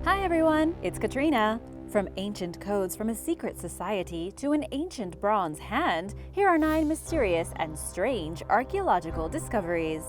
Hi everyone, it's Katrina. From ancient codes from a secret society to an ancient bronze hand, here are 9 mysterious and strange archaeological discoveries.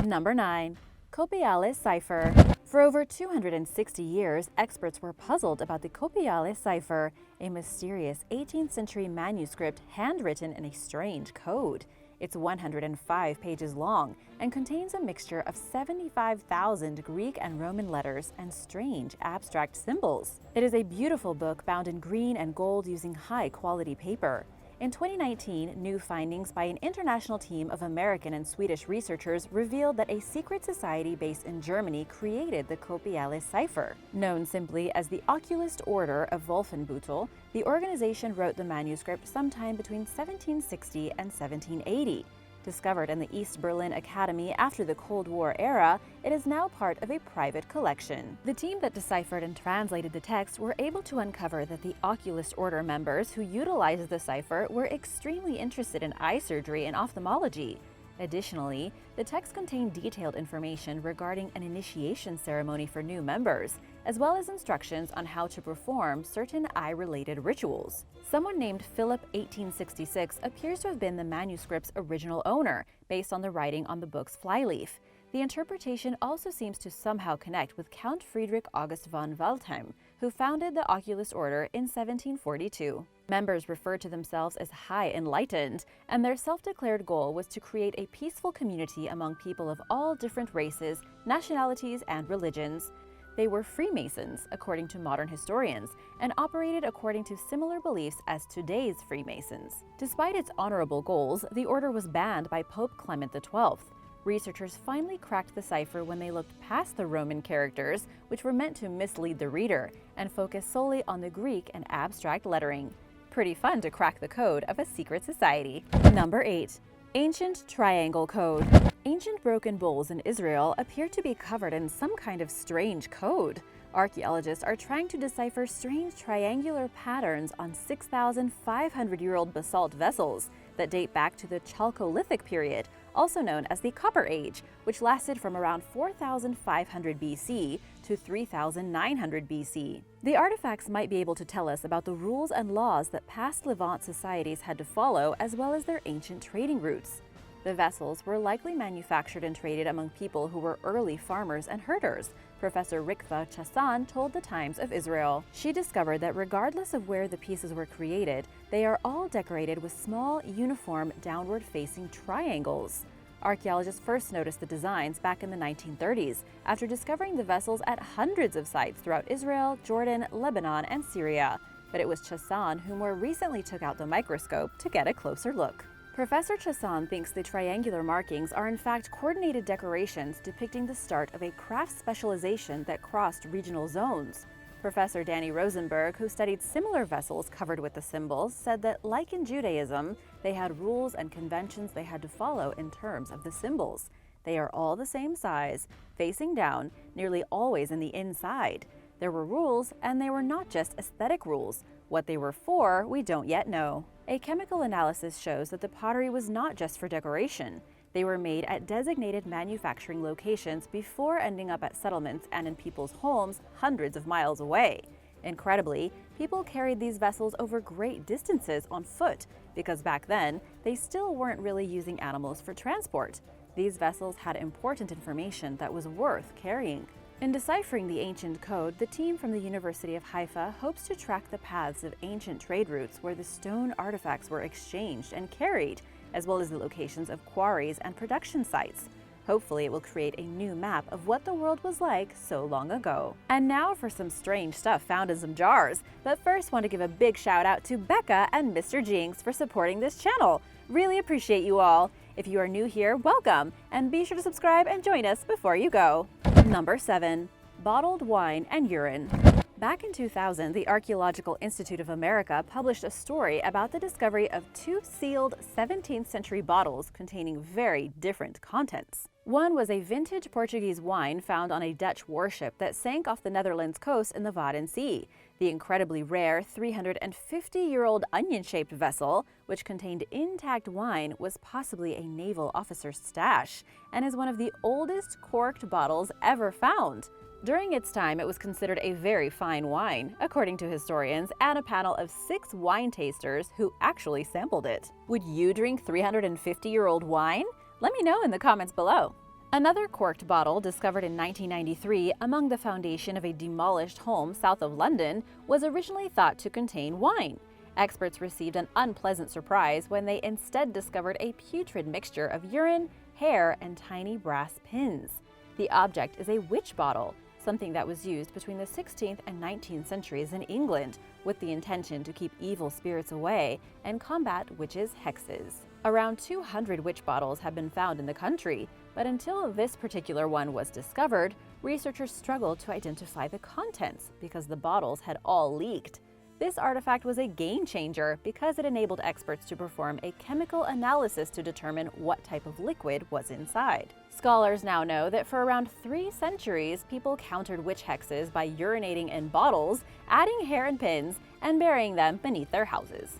Number 9. Copiale Cipher. For over 260 years, experts were puzzled about the Copiale Cipher, a mysterious 18th century manuscript handwritten in a strange code. It's 105 pages long and contains a mixture of 75,000 Greek and Roman letters and strange abstract symbols. It is a beautiful book bound in green and gold using high-quality paper. In 2019, new findings by an international team of American and Swedish researchers revealed that a secret society based in Germany created the Copiale Cipher. Known simply as the Oculist Order of Wolfenbüttel, the organization wrote the manuscript sometime between 1760 and 1780. Discovered in the East Berlin Academy after the Cold War era, it is now part of a private collection. The team that deciphered and translated the text were able to uncover that the Oculist Order members who utilized the cipher were extremely interested in eye surgery and ophthalmology. Additionally, the text contained detailed information regarding an initiation ceremony for new members, as well as instructions on how to perform certain eye-related rituals. Someone named Phillipp 1866 appears to have been the manuscript's original owner, based on the writing on the book's flyleaf. The interpretation also seems to somehow connect with Count Friedrich August von Veltheim, who founded the Oculist Order in 1742. Members referred to themselves as high enlightened, and their self-declared goal was to create a peaceful community among people of all different races, nationalities, and religions. They were Freemasons, according to modern historians, and operated according to similar beliefs as today's Freemasons. Despite its honorable goals, the order was banned by Pope Clement XII. Researchers finally cracked the cipher when they looked past the Roman characters, which were meant to mislead the reader, and focused solely on the Greek and abstract lettering. Pretty fun to crack the code of a secret society. Number 8. Ancient Triangle Code. Ancient broken bowls in Israel appear to be covered in some kind of strange code. Archaeologists are trying to decipher strange triangular patterns on 6,500-year-old basalt vessels that date back to the Chalcolithic period, also known as the Copper Age, which lasted from around 4,500 BC to 3,900 BC. The artifacts might be able to tell us about the rules and laws that past Levant societies had to follow, as well as their ancient trading routes. The vessels were likely manufactured and traded among people who were early farmers and herders. Professor Rikva Chasan told the Times of Israel. She discovered that regardless of where the pieces were created, they are all decorated with small, uniform, downward-facing triangles. Archaeologists first noticed the designs back in the 1930s, after discovering the vessels at hundreds of sites throughout Israel, Jordan, Lebanon, and Syria. But it was Chasan who more recently took out the microscope to get a closer look. Professor Chasan thinks the triangular markings are in fact coordinated decorations depicting the start of a craft specialization that crossed regional zones. Professor Danny Rosenberg, who studied similar vessels covered with the symbols, said that, like in Judaism, they had rules and conventions they had to follow in terms of the symbols. They are all the same size, facing down, nearly always in the inside. There were rules, and they were not just aesthetic rules. What they were for, we don't yet know. A chemical analysis shows that the pottery was not just for decoration. They were made at designated manufacturing locations before ending up at settlements and in people's homes hundreds of miles away. Incredibly, people carried these vessels over great distances on foot, because back then, they still weren't really using animals for transport. These vessels had important information that was worth carrying. In deciphering the ancient code, the team from the University of Haifa hopes to track the paths of ancient trade routes where the stone artifacts were exchanged and carried, as well as the locations of quarries and production sites. Hopefully, it will create a new map of what the world was like so long ago. And now for some strange stuff found in some jars. But first, want to give a big shout out to Becca and Mr. Jinx for supporting this channel. Really appreciate you all. If you are new here, welcome, and be sure to subscribe and join us before you go. Number 7. Bottled wine and urine. Back in 2000, the Archaeological Institute of America published a story about the discovery of 2 sealed 17th century bottles containing very different contents. One was a vintage Portuguese wine found on a Dutch warship that sank off the Netherlands coast in the Wadden Sea. The incredibly rare 350-year-old onion-shaped vessel, which contained intact wine, was possibly a naval officer's stash and is one of the oldest corked bottles ever found. During its time, it was considered a very fine wine, according to historians, and a panel of 6 wine tasters who actually sampled it. Would you drink 350-year-old wine? Let me know in the comments below. Another corked bottle, discovered in 1993 among the foundation of a demolished home south of London, was originally thought to contain wine. Experts received an unpleasant surprise when they instead discovered a putrid mixture of urine, hair, and tiny brass pins. The object is a witch bottle, something that was used between the 16th and 19th centuries in England, with the intention to keep evil spirits away and combat witches' hexes. Around 200 witch bottles have been found in the country, but until this particular one was discovered, researchers struggled to identify the contents because the bottles had all leaked. This artifact was a game changer because it enabled experts to perform a chemical analysis to determine what type of liquid was inside. Scholars now know that for around 3 centuries, people countered witch hexes by urinating in bottles, adding hair and pins, and burying them beneath their houses.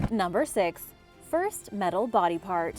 Number 6. First metal body part.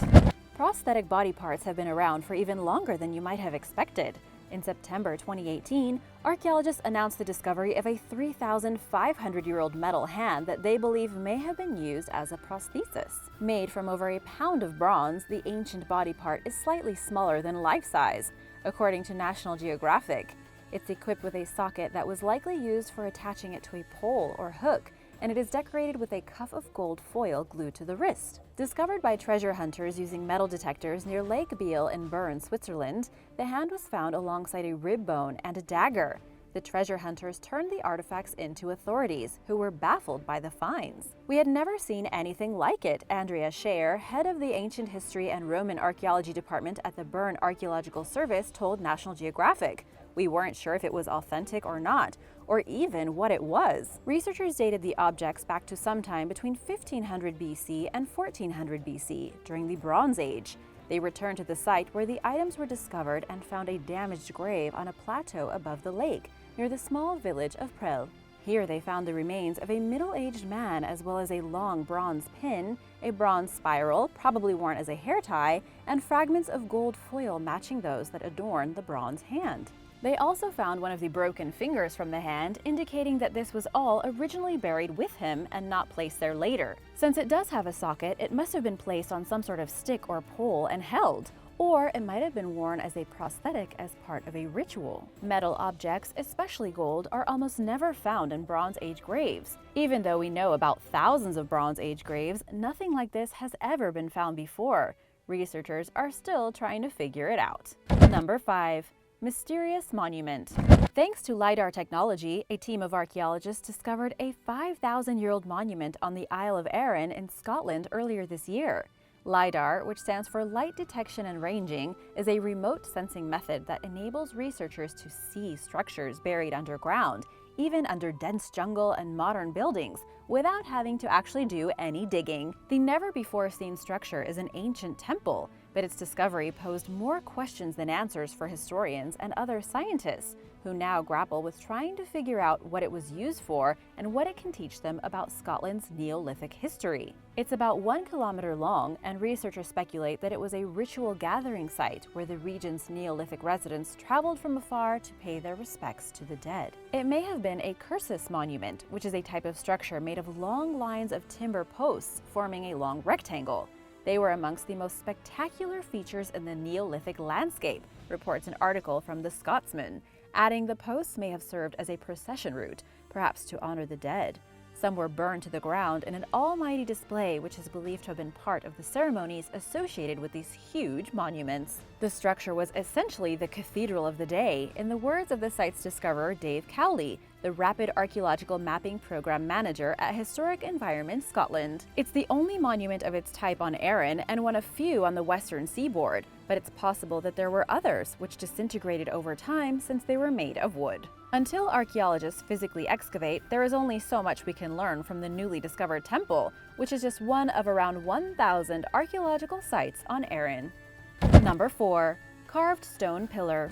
Prosthetic body parts have been around for even longer than you might have expected. In September 2018, archaeologists announced the discovery of a 3,500-year-old metal hand that they believe may have been used as a prosthesis. Made from over a pound of bronze, the ancient body part is slightly smaller than life-size, according to National Geographic. It's equipped with a socket that was likely used for attaching it to a pole or hook, and it is decorated with a cuff of gold foil glued to the wrist. Discovered by treasure hunters using metal detectors near Lake Biel in Bern, Switzerland, the hand was found alongside a rib bone and a dagger. The treasure hunters turned the artifacts in to authorities, who were baffled by the finds. "We had never seen anything like it," Andrea Schaer, head of the Ancient History and Roman Archaeology Department at the Bern Archaeological Service, told National Geographic. "We weren't sure if it was authentic or not, or even what it was." Researchers dated the objects back to sometime between 1500 BC and 1400 BC, during the Bronze Age. They returned to the site where the items were discovered and found a damaged grave on a plateau above the lake, near the small village of Prel. Here they found the remains of a middle-aged man, as well as a long bronze pin, a bronze spiral, probably worn as a hair tie, and fragments of gold foil matching those that adorn the bronze hand. They also found one of the broken fingers from the hand, indicating that this was all originally buried with him and not placed there later. Since it does have a socket, it must have been placed on some sort of stick or pole and held, or it might have been worn as a prosthetic as part of a ritual. Metal objects, especially gold, are almost never found in Bronze Age graves. Even though we know about thousands of Bronze Age graves, nothing like this has ever been found before. Researchers are still trying to figure it out. Number 5. Mysterious monument. Thanks to LiDAR technology, a team of archaeologists discovered a 5,000-year-old monument on the Isle of Arran in Scotland earlier this year. LiDAR, which stands for Light Detection and Ranging, is a remote sensing method that enables researchers to see structures buried underground, even under dense jungle and modern buildings, without having to actually do any digging. The never-before-seen structure is an ancient temple, but its discovery posed more questions than answers for historians and other scientists, who now grapple with trying to figure out what it was used for and what it can teach them about Scotland's Neolithic history. It's about 1 kilometer long, and researchers speculate that it was a ritual gathering site where the region's Neolithic residents traveled from afar to pay their respects to the dead. It may have been a cursus monument, which is a type of structure made of long lines of timber posts forming a long rectangle. They were amongst the most spectacular features in the Neolithic landscape, reports an article from The Scotsman, adding the posts may have served as a procession route, perhaps to honor the dead. Some were burned to the ground in an almighty display which is believed to have been part of the ceremonies associated with these huge monuments. The structure was essentially the cathedral of the day, in the words of the site's discoverer Dave Cowley, the Rapid Archaeological Mapping Program Manager at Historic Environment Scotland. It's the only monument of its type on Arran and one of few on the western seaboard, but it's possible that there were others which disintegrated over time since they were made of wood. Until archaeologists physically excavate, there is only so much we can learn from the newly discovered temple, which is just one of around 1,000 archaeological sites on Arran. Number 4. Carved stone pillar.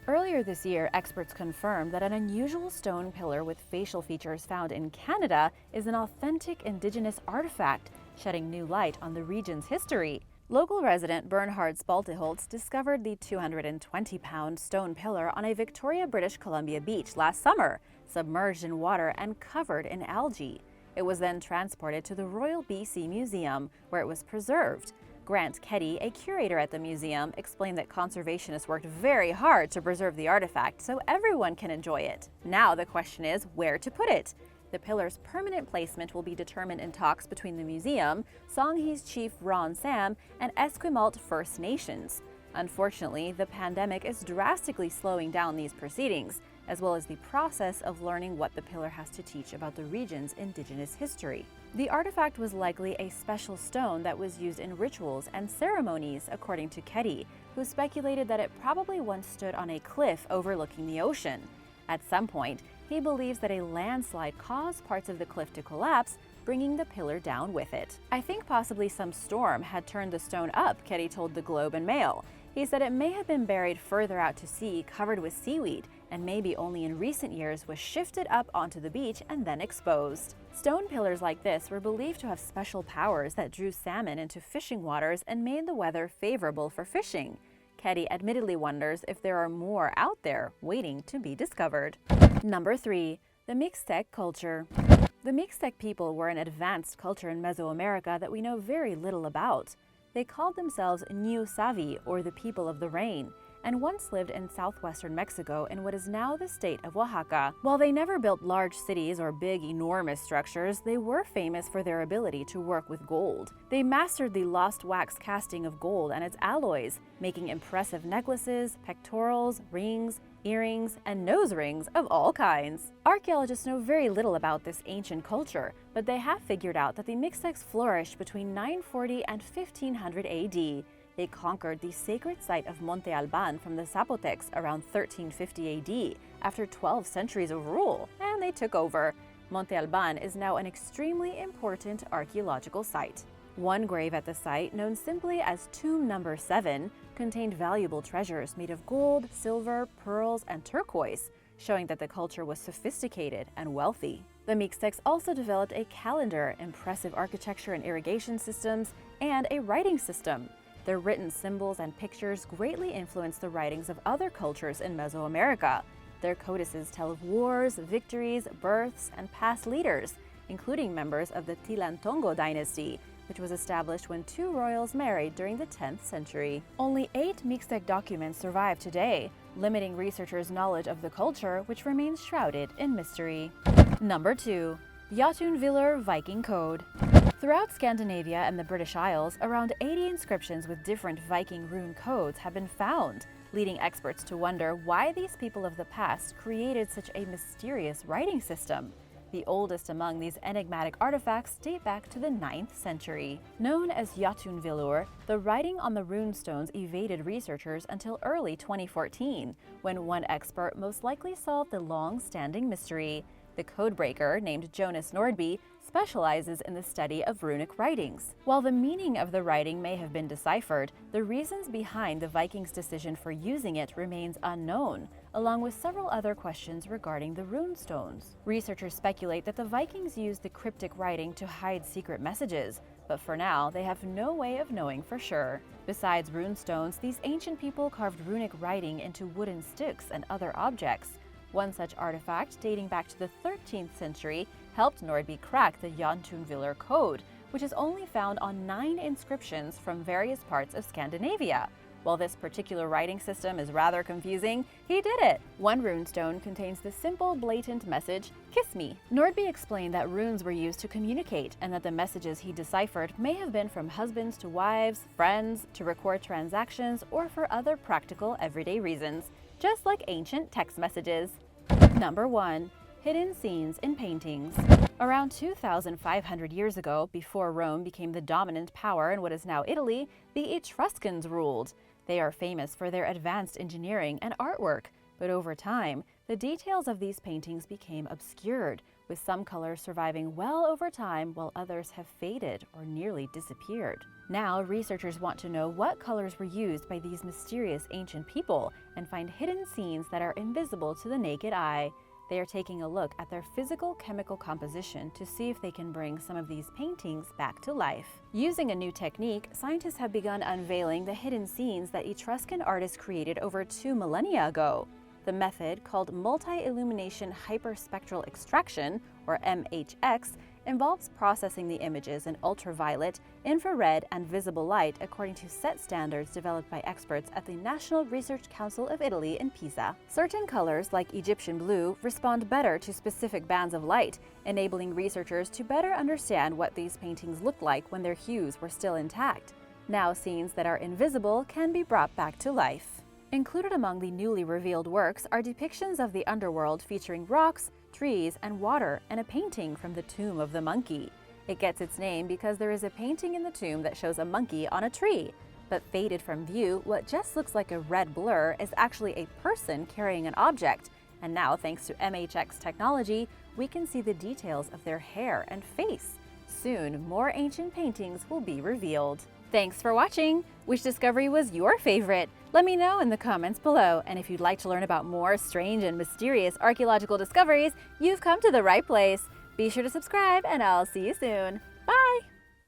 Earlier this year, experts confirmed that an unusual stone pillar with facial features found in Canada is an authentic indigenous artifact, shedding new light on the region's history. Local resident Bernhard Spalteholz discovered the 220-pound stone pillar on a Victoria, British Columbia beach last summer, submerged in water and covered in algae. It was then transported to the Royal BC Museum, where it was preserved. Grant Keddie, a curator at the museum, explained that conservationists worked very hard to preserve the artifact so everyone can enjoy it. Now the question is where to put it. The pillar's permanent placement will be determined in talks between the museum, Songhees chief Ron Sam, and Esquimalt First Nations. Unfortunately, the pandemic is drastically slowing down these proceedings, as well as the process of learning what the pillar has to teach about the region's indigenous history. The artifact was likely a special stone that was used in rituals and ceremonies, according to Keddie, who speculated that it probably once stood on a cliff overlooking the ocean. At some point, he believes that a landslide caused parts of the cliff to collapse, bringing the pillar down with it. "I think possibly some storm had turned the stone up," Keddie told the Globe and Mail. He said it may have been buried further out to sea, covered with seaweed, and maybe only in recent years was shifted up onto the beach and then exposed. Stone pillars like this were believed to have special powers that drew salmon into fishing waters and made the weather favorable for fishing. Keddie admittedly wonders if there are more out there waiting to be discovered. Number 3. The Mixtec culture. The Mixtec people were an advanced culture in Mesoamerica that we know very little about. They called themselves Nuu Savi, or the people of the rain, and once lived in southwestern Mexico in what is now the state of Oaxaca. While they never built large cities or big, enormous structures, they were famous for their ability to work with gold. They mastered the lost wax casting of gold and its alloys, making impressive necklaces, pectorals, rings, earrings, and nose rings of all kinds. Archaeologists know very little about this ancient culture, but they have figured out that the Mixtecs flourished between 940 and 1500 AD. They conquered the sacred site of Monte Alban from the Zapotecs around 1350 AD after 12 centuries of rule, and they took over. Monte Alban is now an extremely important archaeological site. One grave at the site, known simply as Tomb Number 7, contained valuable treasures made of gold, silver, pearls, and turquoise, showing that the culture was sophisticated and wealthy. The Mixtecs also developed a calendar, impressive architecture and irrigation systems, and a writing system. Their written symbols and pictures greatly influenced the writings of other cultures in Mesoamerica. Their codices tell of wars, victories, births, and past leaders, including members of the Tilantongo dynasty, which was established when 2 royals married during the 10th century. Only 8 Mixtec documents survive today, limiting researchers' knowledge of the culture, which remains shrouded in mystery. Number 2. Jötunvillur Viking Code. Throughout Scandinavia and the British Isles, around 80 inscriptions with different Viking rune codes have been found, leading experts to wonder why these people of the past created such a mysterious writing system. The oldest among these enigmatic artifacts date back to the 9th century. Known as Jötunvillur, the writing on the rune stones evaded researchers until early 2014, when one expert most likely solved the long-standing mystery. The codebreaker, named Jonas Nordby, specializes in the study of runic writings. While the meaning of the writing may have been deciphered, the reasons behind the Vikings' decision for using it remains unknown, along with several other questions regarding the rune stones. Researchers speculate that the Vikings used the cryptic writing to hide secret messages, but for now, they have no way of knowing for sure. Besides rune stones, these ancient people carved runic writing into wooden sticks and other objects. One such artifact, dating back to the 13th century, helped Nordby crack the Jötunvillur code, which is only found on 9 inscriptions from various parts of Scandinavia. While this particular writing system is rather confusing, he did it! One runestone contains the simple, blatant message, "Kiss me." Nordby explained that runes were used to communicate, and that the messages he deciphered may have been from husbands to wives, friends, to record transactions, or for other practical, everyday reasons, just like ancient text messages. Number 1. Hidden scenes in paintings. Around 2,500 years ago, before Rome became the dominant power in what is now Italy, the Etruscans ruled. They are famous for their advanced engineering and artwork, but over time, the details of these paintings became obscured, with some colors surviving well over time while others have faded or nearly disappeared. Now, researchers want to know what colors were used by these mysterious ancient people and find hidden scenes that are invisible to the naked eye. They are taking a look at their physical-chemical composition to see if they can bring some of these paintings back to life. Using a new technique, scientists have begun unveiling the hidden scenes that Etruscan artists created over 2 millennia ago. The method, called multi-illumination hyperspectral extraction, or MHX, involves processing the images in ultraviolet, infrared, and visible light according to set standards developed by experts at the National Research Council of Italy in Pisa. Certain colors, like Egyptian blue, respond better to specific bands of light, enabling researchers to better understand what these paintings looked like when their hues were still intact. Now, scenes that are invisible can be brought back to life. Included among the newly revealed works are depictions of the underworld featuring rocks, trees, and water, and a painting from the tomb of the monkey. It gets its name because there is a painting in the tomb that shows a monkey on a tree. But faded from view, what just looks like a red blur is actually a person carrying an object. And now, thanks to MHX technology, we can see the details of their hair and face. Soon, more ancient paintings will be revealed. Thanks for watching! Which discovery was your favorite? Let me know in the comments below, and if you'd like to learn about more strange and mysterious archaeological discoveries, you've come to the right place. Be sure to subscribe, and I'll see you soon!